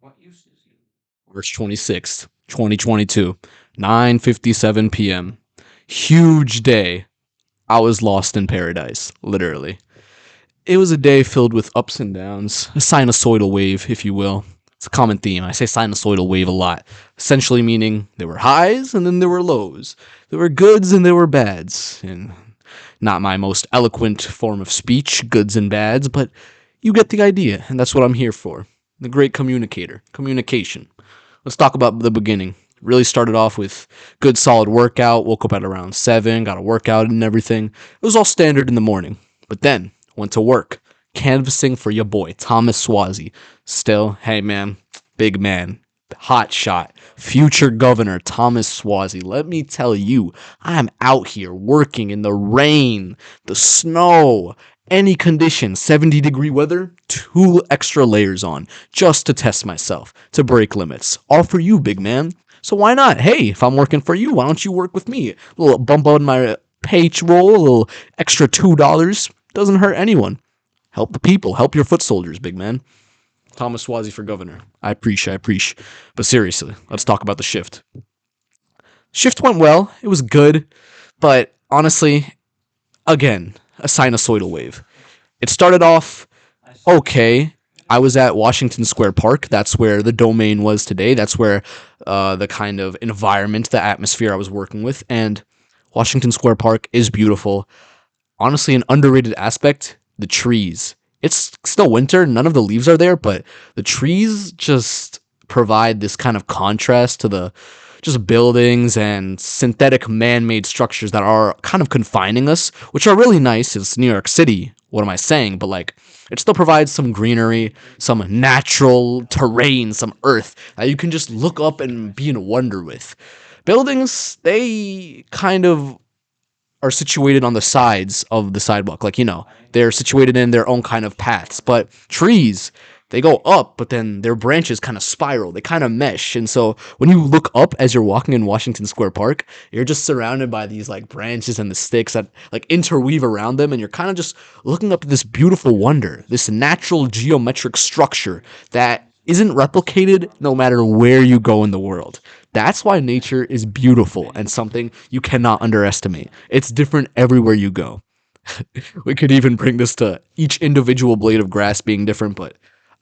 March 26th, 2022, 9:57 p.m. Huge day. I was lost in paradise, literally. It was a day filled with ups and downs, a sinusoidal wave, if you will. It's a common theme. I say sinusoidal wave a lot, essentially meaning there were highs and then there were lows. There were goods and there were bads. And not my most eloquent form of speech, goods and bads, but you get the idea, and that's what I'm here for. The great communicator, communication. Let's talk about the beginning. Really started off with good solid workout, woke up at around 7, got a workout and everything. It was all standard in the morning. But then went to work, canvassing for your boy, Thomas Swazi. Still, hey man, big man, hot shot, future governor Thomas Swazi. Let me tell you, I'm out here working in the rain, the snow, any condition, 70-degree weather, 2 extra layers on, just to test myself, to break limits. All for you, big man. So why not? Hey, if I'm working for you, why don't you work with me? A little bump on my payroll, a little extra $2. Doesn't hurt anyone. Help the people. Help your foot soldiers, big man. Thomas Swazi for governor. I appreciate. But seriously, let's talk about the shift. Shift went well. It was good. But honestly, again, a sinusoidal wave. It started off okay. I was at Washington Square Park. That's where the domain was today. That's where the kind of environment, the atmosphere I was working with. And Washington Square Park is beautiful. Honestly, an underrated aspect, the trees. It's still winter, none of the leaves are there, but the trees just provide this kind of contrast to the just buildings and synthetic man-made structures that are kind of confining us, which are really nice. It's New York City. What am I saying? But like, it still provides some greenery, some natural terrain, some earth that you can just look up and be in wonder with. Buildings, they kind of are situated on the sides of the sidewalk. Like, they're situated in their own kind of paths. But trees, they go up, but then their branches kind of spiral. They kind of mesh. And so when you look up as you're walking in Washington Square Park, you're just surrounded by these like branches and the sticks that like interweave around them. And you're kind of just looking up at this beautiful wonder, this natural geometric structure that isn't replicated no matter where you go in the world. That's why nature is beautiful and something you cannot underestimate. It's different everywhere you go. We could even bring this to each individual blade of grass being different, but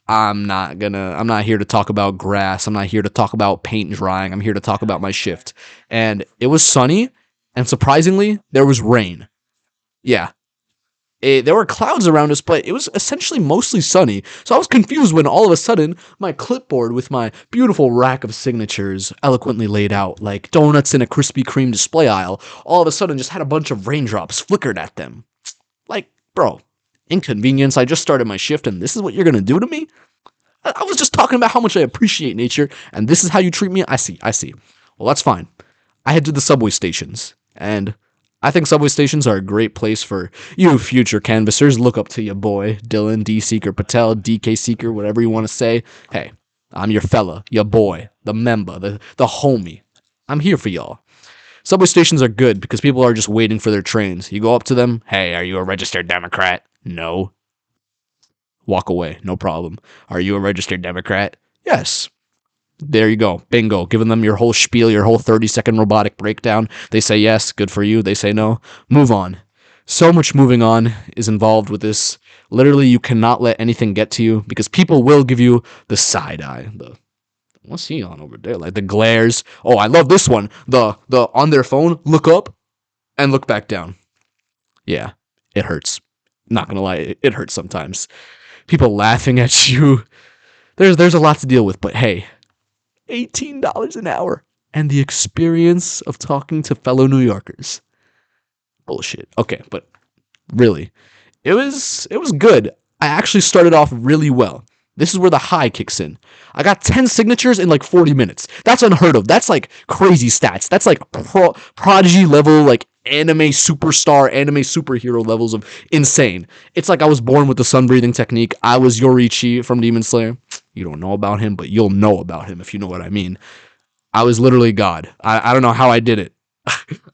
I'm not here to talk about grass. I'm not here to talk about paint drying. I'm here to talk about my shift. And it was sunny, and surprisingly, there was rain. Yeah, there were clouds around us, but it was essentially mostly sunny. So I was confused when all of a sudden my clipboard with my beautiful rack of signatures eloquently laid out like donuts in a Krispy Kreme display aisle, all of a sudden just had a bunch of raindrops flickered at them. Like, bro, inconvenience. I just started my shift and this is what you're going to do to me? I was just talking about how much I appreciate nature and this is how you treat me? I see. Well, that's fine. I head to the subway stations and I think subway stations are a great place for you future canvassers. Look up to your boy, Dylan, D. Seeker Patel, DK Seeker, whatever you want to say. Hey, I'm your fella, your boy, the member, the homie. I'm here for y'all. Subway stations are good because people are just waiting for their trains. You go up to them, hey, are you a registered Democrat? No. Walk away, no problem. Are you a registered Democrat? Yes. There you go. Bingo. Giving them your whole spiel, your whole 30-second robotic breakdown. They say yes, good for you. They say no. Move on. So much moving on is involved with this. Literally, you cannot let anything get to you because people will give you the side eye. What's he on over there? Like the glares. Oh, I love this one. The on their phone, look up and look back down. Yeah, it hurts. Not gonna lie, it hurts sometimes. People laughing at you. There's a lot to deal with, but hey, $18 an hour and the experience of talking to fellow New Yorkers. Bullshit. Okay, but really, it was good. I actually started off really well. This is where the high kicks in. I got 10 signatures in like 40 minutes. That's unheard of. That's like crazy stats. That's like prodigy level, like anime superstar, anime superhero levels of insane. It's like I was born with the sun breathing technique. I was Yoriichi from Demon Slayer. You don't know about him, but you'll know about him if you know what I mean. I was literally God. I don't know how I did it.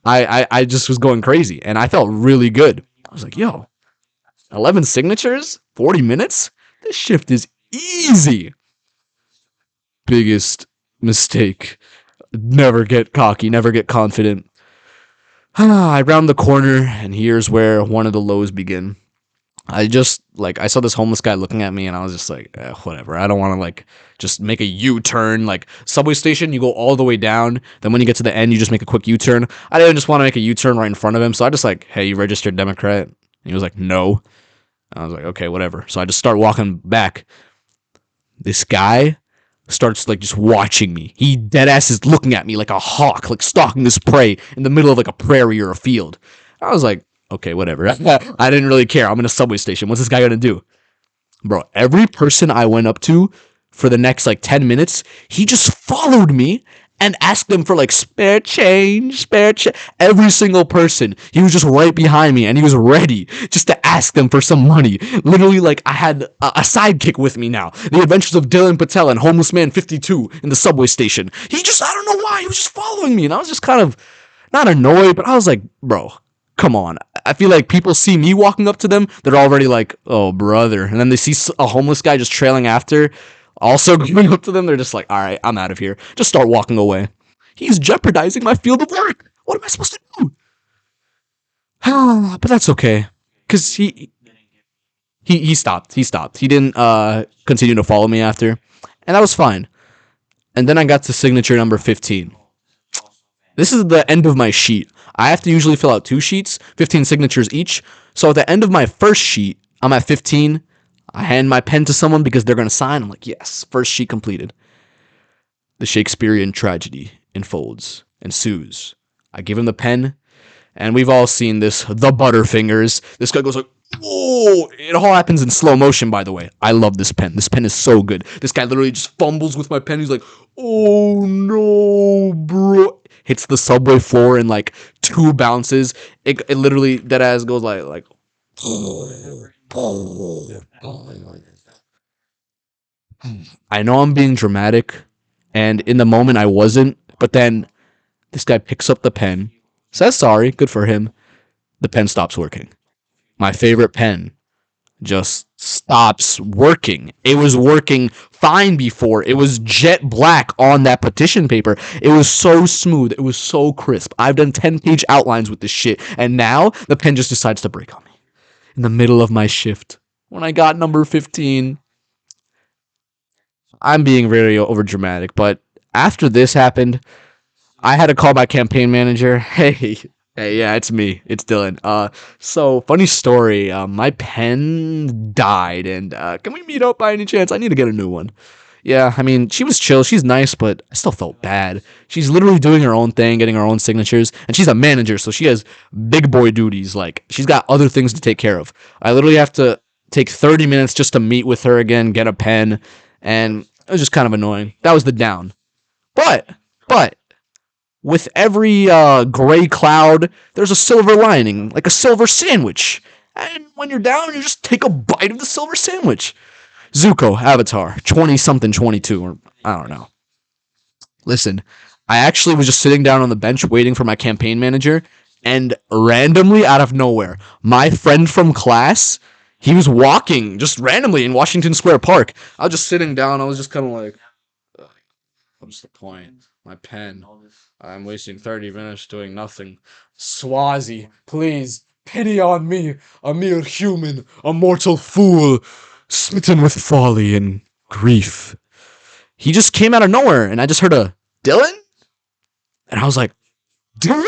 I just was going crazy, and I felt really good. I was like, yo, 11 signatures, 40 minutes? This shift is easy. biggest mistake. Never get cocky, never get confident. I round the corner, and here's where one of the lows begin. I saw this homeless guy looking at me, and I was just like, whatever. I don't want to like just make a U-turn. Like subway station, you go all the way down. Then when you get to the end, you just make a quick U-turn. I didn't just want to make a U-turn right in front of him, so I just like, hey, you registered Democrat? And he was like, no. I was like, okay, whatever. So I just start walking back. This guy starts like just watching me. He dead ass is looking at me like a hawk, like stalking this prey in the middle of like a prairie or a field. I was like, okay, whatever. I didn't really care. I'm in a subway station. What's this guy gonna do? Bro, every person I went up to for the next like 10 minutes, he just followed me and asked them for like spare change, spare change. Every single person, he was just right behind me and he was ready just to ask them for some money. Literally, like I had a sidekick with me now. The Adventures of Dylan Patel and Homeless Man 52 in the subway station. I don't know why, he was just following me and I was just kind of not annoyed, but I was like, bro, come on. I feel like people see me walking up to them, they're already like, oh, brother. And then they see a homeless guy just trailing after, also going up to them. They're just like, all right, I'm out of here. Just start walking away. He's jeopardizing my field of work. What am I supposed to do? But that's okay. Because he stopped. He stopped. He didn't continue to follow me after. And that was fine. And then I got to signature number 15. This is the end of my sheet. I have to usually fill out 2 sheets, 15 signatures each. So at the end of my first sheet, I'm at 15. I hand my pen to someone because they're going to sign. I'm like, yes, first sheet completed. The Shakespearean tragedy ensues. I give him the pen, and we've all seen this, the Butterfingers. This guy goes like, oh, it all happens in slow motion, by the way. I love this pen. This pen is so good. This guy literally just fumbles with my pen. He's like, oh no, bro. Hits the subway floor in like 2 bounces. It literally, that ass goes like I know I'm being dramatic, and in the moment I wasn't, but then this guy picks up the pen, says sorry, good for him. The pen stops working. My favorite pen just stops working. It was working fine before. It was jet black on that petition paper. It was so smooth. It was so crisp. I've done 10-page outlines with this shit, and now the pen just decides to break on me in the middle of my shift. When I got number 15, I'm being very overdramatic, but after this happened, I had to call my campaign manager. Hey, yeah, it's me. It's Dylan. So funny story. My pen died, and can we meet up by any chance? I need to get a new one. Yeah, I mean, she was chill. She's nice, but I still felt bad. She's literally doing her own thing, getting her own signatures, and she's a manager, so she has big boy duties. Like, she's got other things to take care of. I literally have to take 30 minutes just to meet with her again, get a pen, and it was just kind of annoying. That was the down. But, with every gray cloud, there's a silver lining, like a silver sandwich. And when you're down, you just take a bite of the silver sandwich. Zuko, Avatar, 20-something, 22, or I don't know. Listen, I actually was just sitting down on the bench waiting for my campaign manager, and randomly, out of nowhere, my friend from class, he was walking just randomly in Washington Square Park. I was just sitting down, I was just kind of like, what's the point? My pen. I'm wasting 30 minutes doing nothing. Swazi, please, pity on me, a mere human, a mortal fool, smitten with folly and grief. He just came out of nowhere, and I just heard a, Dylan? And I was like, Dylan?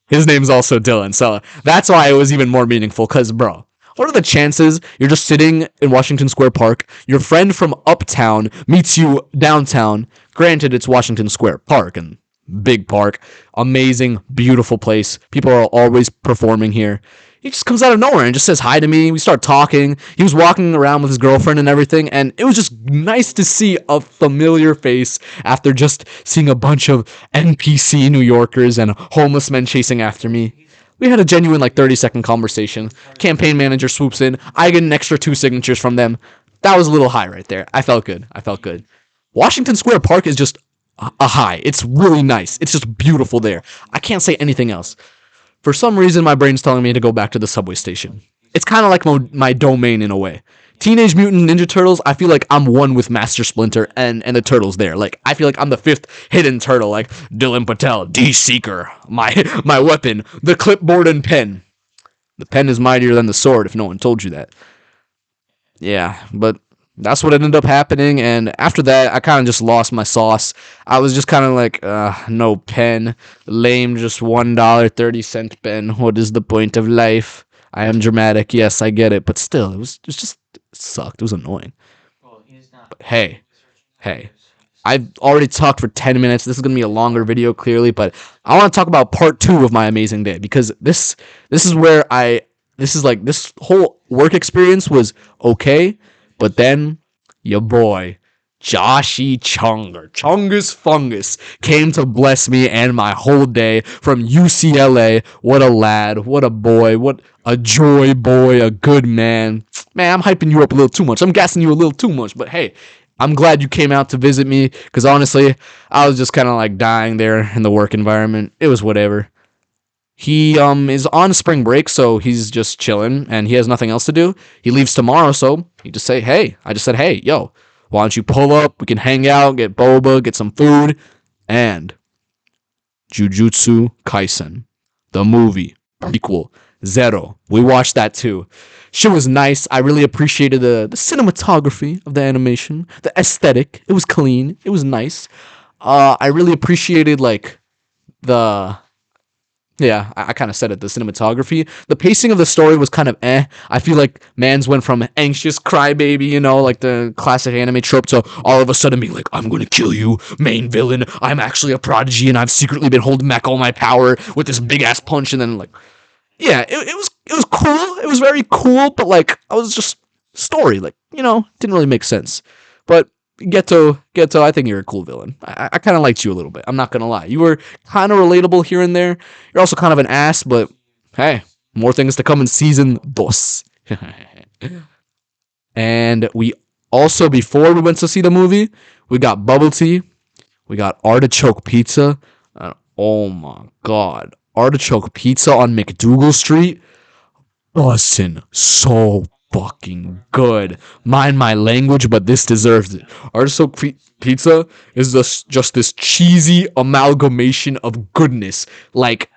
His name's also Dylan, so that's why it was even more meaningful, because, bro, what are the chances you're just sitting in Washington Square Park, your friend from uptown meets you downtown, granted it's Washington Square Park, and big park, amazing, beautiful place, people are always performing here. He just comes out of nowhere and just says hi to me. We start talking. He was walking around with his girlfriend and everything, and it was just nice to see a familiar face after just seeing a bunch of NPC New Yorkers and homeless men chasing after me. We had a genuine 30-second conversation. Campaign manager swoops in. I get an extra 2 signatures from them. That was a little high right there. I felt good. Washington Square Park is just a high. It's really nice. It's just beautiful there. I can't say anything else. For some reason, my brain's telling me to go back to the subway station. It's kind of like my domain in a way. Teenage Mutant Ninja Turtles, I feel like I'm one with Master Splinter and the Turtles there. Like, I feel like I'm the fifth hidden turtle, like Dylan Patel, D-Seeker, my weapon, the clipboard and pen. The pen is mightier than the sword, if no one told you that. Yeah, but that's what ended up happening, and after that, I kind of just lost my sauce. I was just kind of like, no pen, lame, just $1.30 pen. What is the point of life? I am dramatic, yes, I get it, but still, it sucked. It was annoying. But hey, I've already talked for 10 minutes. This is gonna be a longer video, clearly, but I want to talk about part two of my amazing day because this is where this whole work experience was okay, but then your boy Joshy Chungus Fungus came to bless me and my whole day from UCLA. What a lad, what a boy, what a joy boy, a good man. Man, I'm hyping you up a little too much. I'm gassing you a little too much, but hey, I'm glad you came out to visit me because honestly, I was just kind of like dying there in the work environment. It was whatever. He is on spring break, so he's just chilling and he has nothing else to do. He leaves tomorrow, so he just say, "Hey," I just said, "Hey, yo, why don't you pull up? We can hang out, get boba, get some food." And Jujutsu Kaisen, the movie, prequel, Zero. We watched that too. Shit was nice. I really appreciated the cinematography of the animation, the aesthetic. It was clean. It was nice. I really appreciated like the yeah, I kind of said it. The cinematography, the pacing of the story was kind of eh. I feel like Mans went from anxious crybaby, like the classic anime trope, to all of a sudden being like, "I'm gonna kill you, main villain. I'm actually a prodigy, and I've secretly been holding back all my power with this big ass punch." And then like, yeah, it was cool. It was very cool, but like I was just story, like didn't really make sense. But Geto, I think you're a cool villain. I kind of liked you a little bit. I'm not gonna lie. You were kind of relatable here and there. You're also kind of an ass, but hey, more things to come in season dos. And we also, before we went to see the movie, we got bubble tea, we got artichoke pizza, and oh my god, artichoke pizza on McDougal Street, bussin' so fucking good. Mind my language, but this deserves it. Artichoke pizza is just this cheesy amalgamation of goodness. Like,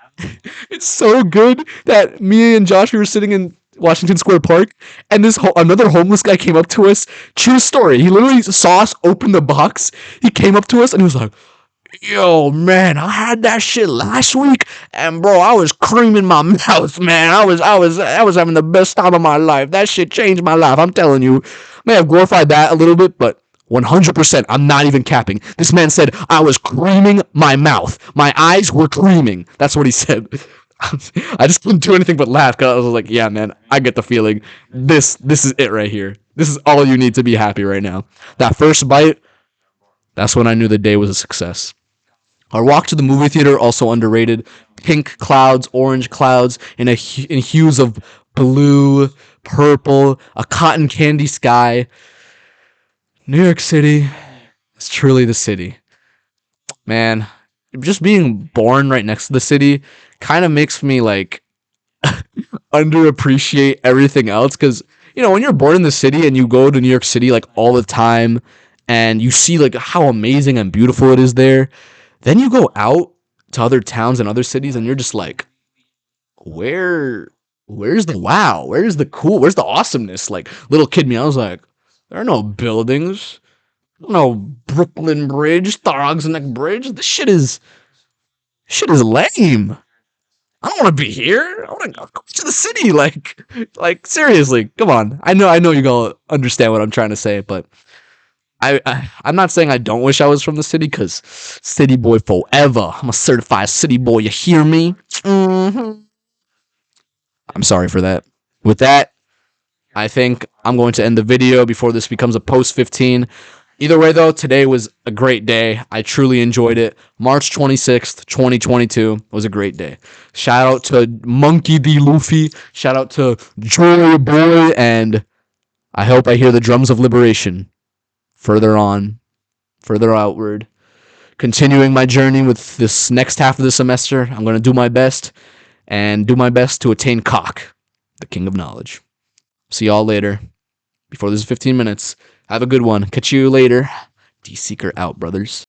it's so good that me and Josh, we were sitting in Washington Square Park, and this another homeless guy came up to us. True story. He literally saw us open the box. He came up to us and he was like, "Yo, man, I had that shit last week, and bro, I was creaming my mouth, man. I was having the best time of my life. That shit changed my life. I'm telling you." May have glorified that a little bit, but 100%, I'm not even capping. This man said I was creaming my mouth. My eyes were creaming. That's what he said. I just couldn't do anything but laugh because I was like, "Yeah, man, I get the feeling. This is it right here. This is all you need to be happy right now." That first bite, that's when I knew the day was a success. Our walk to the movie theater, also underrated. Pink clouds, orange clouds, in hues of blue, purple, a cotton candy sky. New York City is truly the city. Man, just being born right next to the city kind of makes me like underappreciate everything else, because when you're born in the city and you go to New York City like all the time and you see like how amazing and beautiful it is there, then you go out to other towns and other cities and you're just like, where's the wow? Where's the cool? Where's the awesomeness? Like, little kid me, I was like, there are no buildings, no Brooklyn Bridge, Throgs Neck Bridge. This shit is lame. I don't want to be here. I want to go to the city. Like seriously, come on. I know you gonna understand what I'm trying to say, but I'm not saying I don't wish I was from the city, because city boy forever. I'm a certified city boy. You hear me? Mm-hmm. I'm sorry for that. With that, I think I'm going to end the video before this becomes a post 15. Either way, though, today was a great day. I truly enjoyed it. March 26th, 2022 was a great day. Shout out to Monkey D. Luffy. Shout out to Joy Boy. And I hope I hear the drums of liberation further on, further outward. Continuing my journey with this next half of the semester, I'm going to do my best and do my best to attain cock, the king of knowledge. See y'all later. before this is 15 minutes. Have a good one. Catch you later. D Seeker out, brothers.